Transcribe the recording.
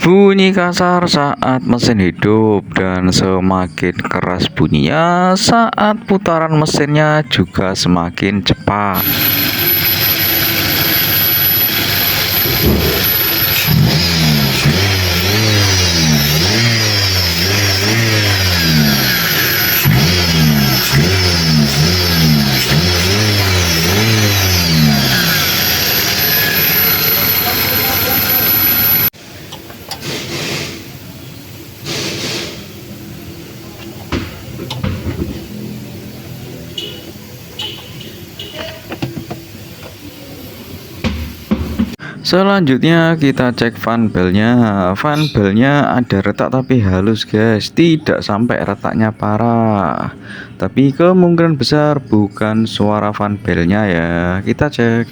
Bunyi kasar saat mesin hidup dan semakin keras bunyinya saat putaran mesinnya juga semakin cepat. Selanjutnya kita cek fan belnya. Fan belnya ada retak tapi halus guys, tidak sampai retaknya parah. Tapi kemungkinan besar bukan suara fan belnya ya. Kita cek.